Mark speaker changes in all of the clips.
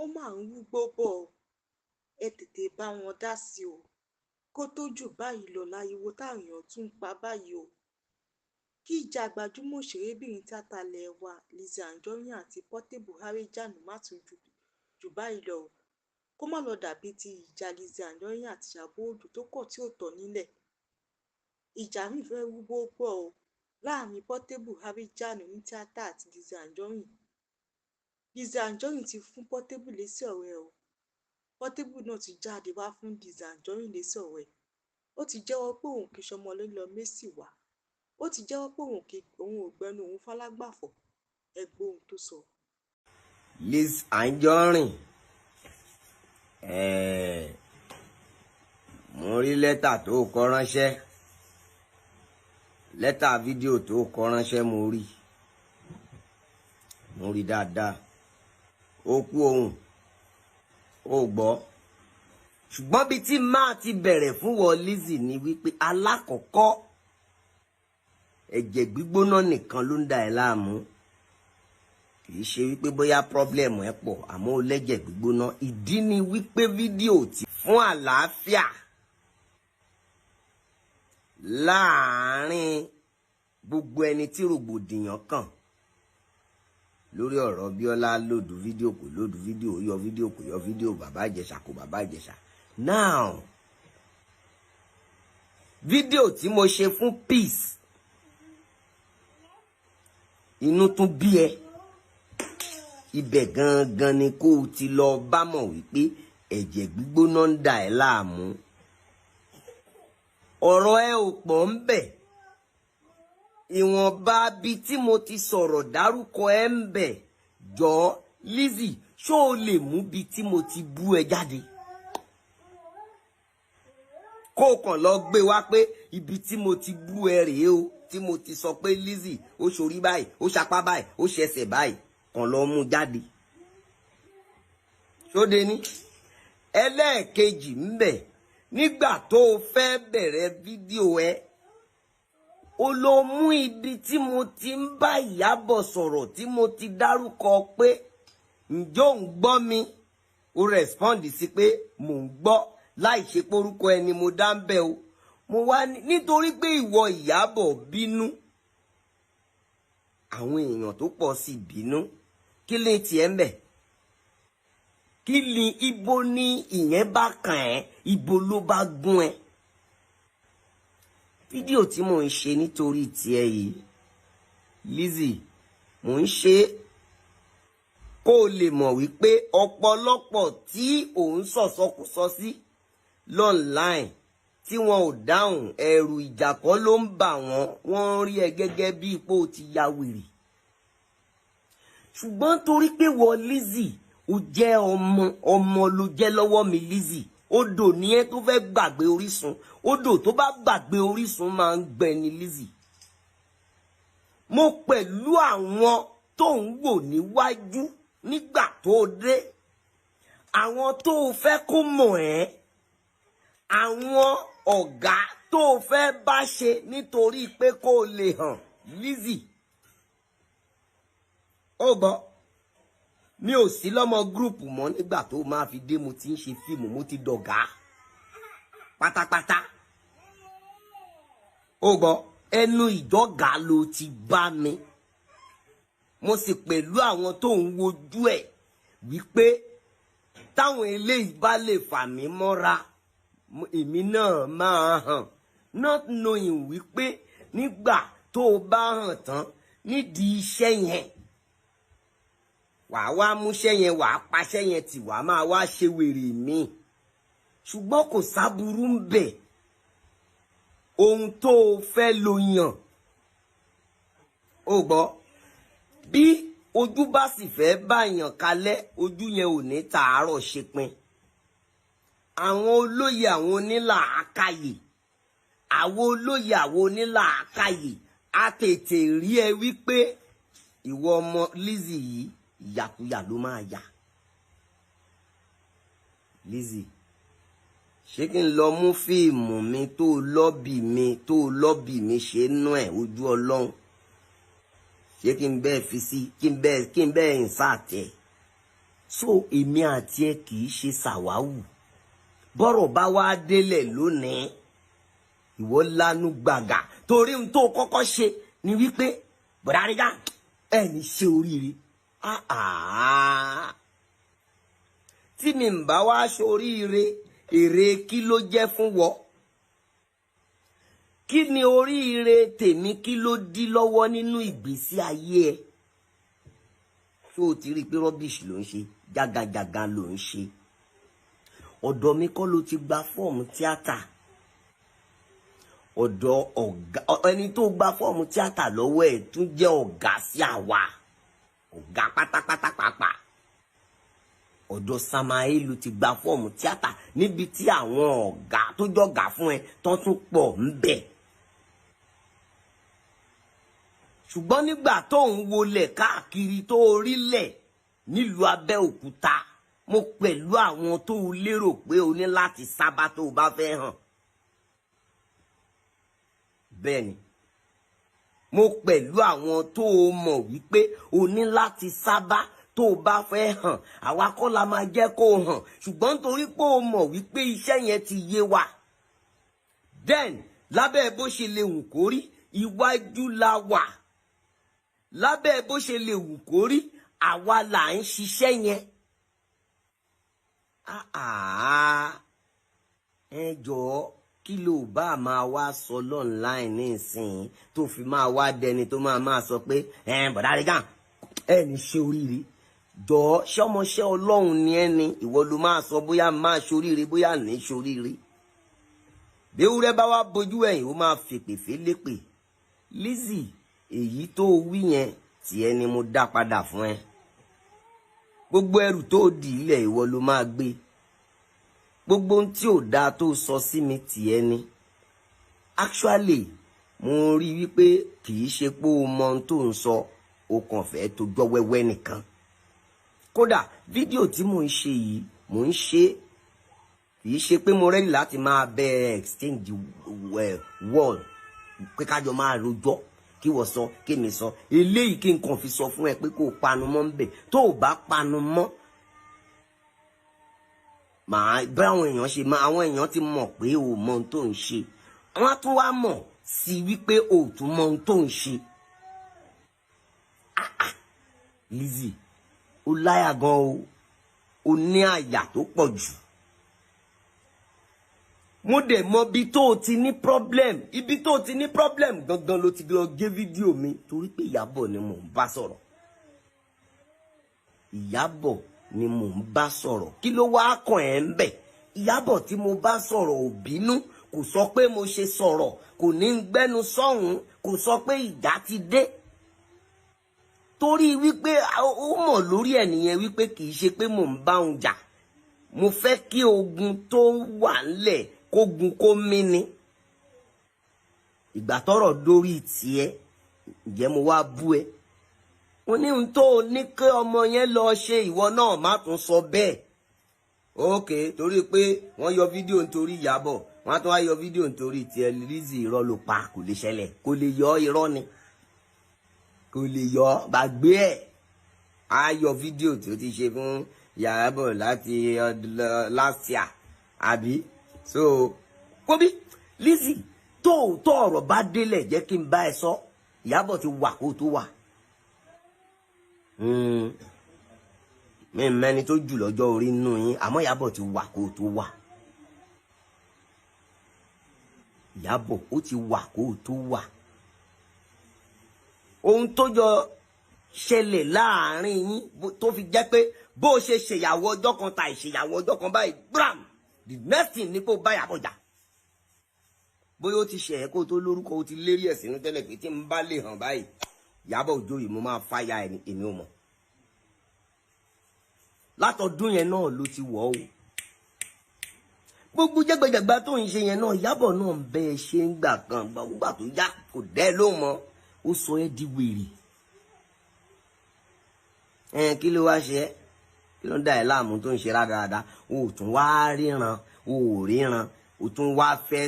Speaker 1: ó máa ń wúgbó bọ̀ ẹ tètè bá wọn dá sí o kó tó jù báyìí lọ láriwo táwọn èèyàn tún ń pa báyìí o kí ìjà gbajúmọ̀ òṣèrébìnrin tíátà ilẹ̀ wa Lizzy Anjorin àti Portable Harejano má tún jù báyìí lọ o kó má lọ dàbí ti ìjà Lizzy Anjorin àti Ìyábọ̀ Òjó tó kọ̀ tí ò tọ́ nílẹ̀ ìjà mi fẹ́ wúgbó pọ̀ o láàrin Portable Harejano ní tíátà àti Lizzy Anjorin. Lizzy Anjorin ti fún Portable lésì ọ̀rọ̀ ẹ̀ o Portable náà ti jáde wá fún Lizzy Anjorin lésì ọ̀rọ̀ ẹ̀ ó ti jẹ́wọ́ pé òun kì í ṣọmọ lọ Mẹ́sì wá ó ti jẹ́wọ́ pé òun ò gbẹnu òun fálágbàfọ̀ ẹ gbọ́ ohun tó sọ.
Speaker 2: Lizzy Anjorin mo rí lẹ́tà tó kọ ránṣẹ́ lẹ́tà fídíò tó kọ ránṣẹ́ mo rí dáadáa ó kú ohun ó gbọ́ ṣùgbọ́n bí tí máa ti bẹ̀rẹ̀ fún wọ Lizzy ni wípé alákọ̀ọ́kọ́ ẹ̀jẹ̀ gbígbóná nìkan ló ń da ẹ̀ láàmú kì í ṣe wípé bóyá problem ẹ̀ pọ̀ àmọ́ ó lẹ́jẹ̀ gbígbóná ìdí ni wípé fídíò ti fún àlàáfíà láàárín gbogbo ẹni tí rògbòdìyàn kàn lórí ọ̀rọ̀ Bíọ́lá lòdù fídíò kò lòdù fídíò yọ fídíò kò yọ fídíò bàbá Ìjẹ̀ṣà kò bàbá Ìjẹ̀ṣà now fídíò tí mo ṣe fún Peace inú tún bí ẹ ibẹ̀ gangan ni kó o ti lọ bá mọ̀ wípé ẹ̀jẹ̀ gbígbóná ń dà ẹ́ láàmú ọ̀rọ̀ ẹ ò pọ̀ ń bẹ̀ ìwọ̀nba bí tí mo ti sọ̀rọ̀ dárúkọ ẹ ń bẹ̀ jọ Lizzy ṣó o lè mú bí tí mo ti bú ẹ jáde kó o kàn lọ gbé wá pé ibi tí mo ti bú ẹ rèé o tí mo ti sọ pé Lizzy ó ṣorí báyìí ó ṣapá báyìí ó ṣẹsẹ̀ báyìí kàn lọ mú jáde ṣóde ní ẹlẹ́ẹ̀kejì ń bẹ̀ nígbà tó o fẹ́ bẹ̀rẹ̀ fídíò ẹ o lọ mú ibi tí mo ti ń bá Ìyábọ̀ sọ̀rọ̀ tí mo ti dárúkọ pé ǹjọ́ ń gbọ́ mi o rẹ́spọ́ǹdì sí pé mò ń gbọ́ láì ṣe porúkọ ẹni mo dá ń bẹ̀ o mo wá nítorí pé ìwọ Ìyábọ̀ bínú àwọn èèyàn tó pọ̀ sí bínú kí lè tiẹ̀ ń bẹ̀ kí ni ibo ni ìyẹn bá kàn ẹ́ ibo ló bá gún ẹ fídíò tí mò ń ṣe nítorí tiẹ̀ yìí Lizzy mò ń ṣe kó o lè mọ̀ wípé ọ̀pọ̀lọpọ̀ tí òun sọ̀sọ́kùsọ sí lọ́nláìn tí wọn ò dáhùn ẹ̀rù ìjà kọ́ ló ń bà wọ́n ń rí ẹ gẹ́gẹ́ bí ipò ti ya wèrè ṣùgbọ́n torí pé wọ Lizzy ó jẹ́ ọmọ ló jẹ́ lọ́wọ́ mi Lizzy odò ní ẹ tó fẹ́ gbàgbé orísun odò tó bá gbàgbé orísun máa ń gbẹ ní Lizzy mo pẹ̀lú àwọn tó ń wò níwájú nígbà tó dé àwọn tó fẹ́ kó mọ̀ ẹ́ àwọn ọ̀gá tó fẹ́ bá ṣe nítorí pé kó lè hàn Lizzy ó gbọ́ mi ò sí lọ́mọ gúrùpù mọ́ nígbà tó máa fi dé mo ti ń ṣe fíìmù mo ti dọ̀gá pátápátá ó gbọ́ ẹnu ìdọ́gà ló ti bá mi mo sì pẹ̀lú àwọn tó ń wojú ẹ̀ wípé táwọn eléyìí bá lè fà mí mọ́ra èmi náà máa hàn not knowing wípé nígbà tó o bá hàn tán nídìí iṣẹ́ yẹn wàá wá múṣẹ́ yẹn wàá paṣẹ́ yẹn tí wàá máa wá ṣe wèrè mi ṣùgbọ́n kò sábúrú ń bẹ̀ ohun tó o fẹ́ ló yàn ó gbọ́ bí ojú bá sì fẹ́ báyàn kalẹ̀ ojú yẹn ò ní tàárọ̀ ṣe pin àwọn olóyè àwọn onílàákàyè àwọn olóyè àwọn onílàákàyè á tètè rí ẹ wípé ìwọ ọmọ Lizzy yìí ìyàkuyà ló máa yà Lizzy ṣé kí n lọ mú fíìmù mi tó lọ́bì mi ṣe nú ẹ̀ ojú Ọlọ́run ṣé kí n bẹ́ẹ̀ fi sí kí n bẹ́ẹ̀ insert ẹ̀ so èmi àti ẹ kì í ṣe ṣàwáwù bọ́rọ̀ bá wá délẹ̀ lónìí ìwọ lanu gbàgà torí ohun tó kọ́kọ́ ṣe ni wípé bọ̀dá àríjà ẹ̀ ní ṣe oríire tí mi ń bá wá ṣoríire èrè kí ló jẹ́ fún wọ kí ni oríire tèmi kí ló dí lọ́wọ́ nínú ìgbésí ayé ẹ ṣó o ti rí i pé rubbish ló ń ṣe jágajàga ló ń ṣe ọ̀dọ̀ mi kọ́ ló ti gba fọ́ọ̀mù tíátà ọ̀dọ̀ ọ̀gá ẹni tó gba fọ́ọ̀mù tíátà lọ́wọ́ ẹ̀ tún jẹ́ ọ̀gá sí àwa ọ̀gá pátápátá pàápàá ọ̀dọ̀ Samaelu ti gba fọ́ọ̀mù tíátà níbi tí àwọn ọ̀gá tó jọ̀gá fún ẹ tán tún pọ̀ ń bẹ̀. ṣùgbọ́n nígbà tó ń wọlé káàkiri tó orílẹ̀ nílùú Abẹ́òkúta mo pẹ̀lú àwọn tó lérò pé o ní láti sábà tó o bá fẹ́ hàn. bẹ́ẹ̀ni mo pẹ̀lú àwọn tó o mọ̀ wípé o ní láti sábà tó o bá fẹ́ hàn àwa kọ́ la máa jẹ́ kó o hàn ṣùgbọ́n nítorí pé o mọ̀ wípé iṣẹ́ yẹn ti yé wa. then lábẹ́ bó ṣe lè wù kó rí iwájú la wà lábẹ́ bó ṣe lè wù kó rí àwa là ń ṣiṣẹ́ yẹn. ẹ jọ̀ọ́ kí ló bá máa wá sọ lọ́nláìn nísìnyí tó fi máa wá dẹni tó máa sọ pé bọ̀dá Regan ẹ ní ṣe oríire jọ̀ọ́ ṣọmọṣẹ́ Ọlọ́run ni ẹni ìwọ ló máa sọ bóyá máa ṣoríire bóyá ní ṣoríire bí ewúrẹ́ bá wá bojú ẹ̀yìn ó máa fèpè félépè Lizzy èyí tó wí yẹn tiẹ̀ ni mo dá padà fún ẹ gbogbo ẹrù tó dì ilẹ̀ ìwọ ló máa gbé gbogbo ohun tí ò dáa tó sọ sí mi tiẹ̀ ni actually mo rí wípé kì í ṣe pé o mọ ohun tó ń sọ o kàn fẹ́ tó gbọ́ wẹ́wẹ́ nìkan kódà fídíò tí mò ń ṣe yìí mò ń ṣe kì í ṣe pé mo rẹ́dì láti máa bẹ̀rẹ̀ exchange wall pé kájọ máa rojọ́ kí wọ́n sọ kí mi sọ eléyìí kí n kàn fi sọ fún ẹ pé kó o panu mọ́ ń bẹ̀ tó o bá panu mọ́ màá bá àwọn èèyàn ṣe máa àwọn èèyàn ti mọ̀ pé o mọ ohun tó ń ṣe wọ́n á tún wá mọ̀ sí wípé o tún mọ ohun tó ń ṣe. Lizzy ó láyà gan o ní àyà tó pọ̀ jù mo dẹ̀ mọ ibi tó o ti ní problem ibi tó o ti ní problem gangan ló ti lọ gé fídíò mi torí pé Ìyábọ̀ ni mò ń bá sọ̀rọ̀ Ìyábọ̀ ni mò ń bá sọ̀rọ̀ kí ló wá kàn ẹ́ ń bẹ̀ Ìyábọ̀ tí mo bá sọ̀rọ̀ ò bínú kò sọ pé mo ṣe sọ̀rọ̀ kò ní gbẹ́nu sọ́hùn kò sọ pé ìjà ti dé torí wípé ó mọ̀ lórí ẹ̀ nìyẹn wípé kì í ṣe pé mò ń bá òun jà mo fẹ́ kí ogun tó wà ńlẹ̀ kógun kó mí ni ìgbà tọ́rọ̀ dórí tiẹ̀ ǹjẹ́ mo wá bú ẹ mo ní ohun tó ní kí ọmọ yẹn lọ ṣe ìwọ náà má tún sọ bẹ́ẹ̀ ok torí pé wọ́n yọ fídíò nítorí Ìyábọ̀ wọ́n á tún wá yọ fídíò nítorí tiẹ̀ Lizzy irọ́ ló pa kò lè ṣẹlẹ̀ kò lè yọ irọ́ ni kò lè yọ gbàgbé ẹ̀ á yọ fídíò tí ó ti ṣe fún Ìyábọ̀ láti last year àbí so kóbí Lizzy tóòtọ́ ọ̀rọ̀ bá délẹ̀ jẹ́ kí n bá ẹ sọ Ìyábọ̀ ti wà kó tó wà mi mẹ́ni tó jù lọ́jọ́ orí nínú yín àmọ́ Ìyábọ̀ ti wà kó tó wà Ìyábọ̀ ó ti wà kó tó wà ohun tó jọ ṣẹlẹ̀ láàrin yín tó fi jẹ́ pé bó o ṣe ṣèyàwó ọjọ́ kan ta ìṣèyàwó ọjọ́ kan báyìí bram the next thing ni kó bá Ìyábọ̀ jà bóyá ó ti ṣe ẹ̀ kó tó lórúkọ ó ti lérí ẹ̀ sínú tẹ́lẹ̀ pé tí n bá lè hàn báyìí Ìyábọ̀ Òjó yìí mo máa fáyà èmi ò mọ̀ látọdún yẹn náà ló ti wọ̀ ọ́ gbogbo jẹgbẹjẹgba tó ń ṣe yẹn náà Ìyábọ̀ náà ń bẹ ẹ ṣe ń gbà kan gbà tó yá kò dẹ́ ló mọ́ ó sọ ẹ́ di wèrè kí ló wá ṣe ẹ́ kí ló ń dá ẹ láàmú tó ń ṣe rádaràda o ò tún wá ríran o ò ríran o tún wá fẹ́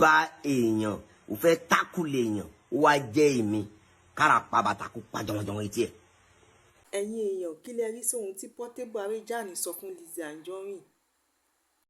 Speaker 2: bá èèyàn o fẹ́ tákùlẹ̀ èèyàn ó wá jẹ́ èmi kára pa bàtà kó pa jọmọjọmọ etí ẹ̀
Speaker 1: ẹ̀yin èèyàn kí lẹ rí sóhun tí Portable Arẹjàní sọ fún Lizzy Anjorin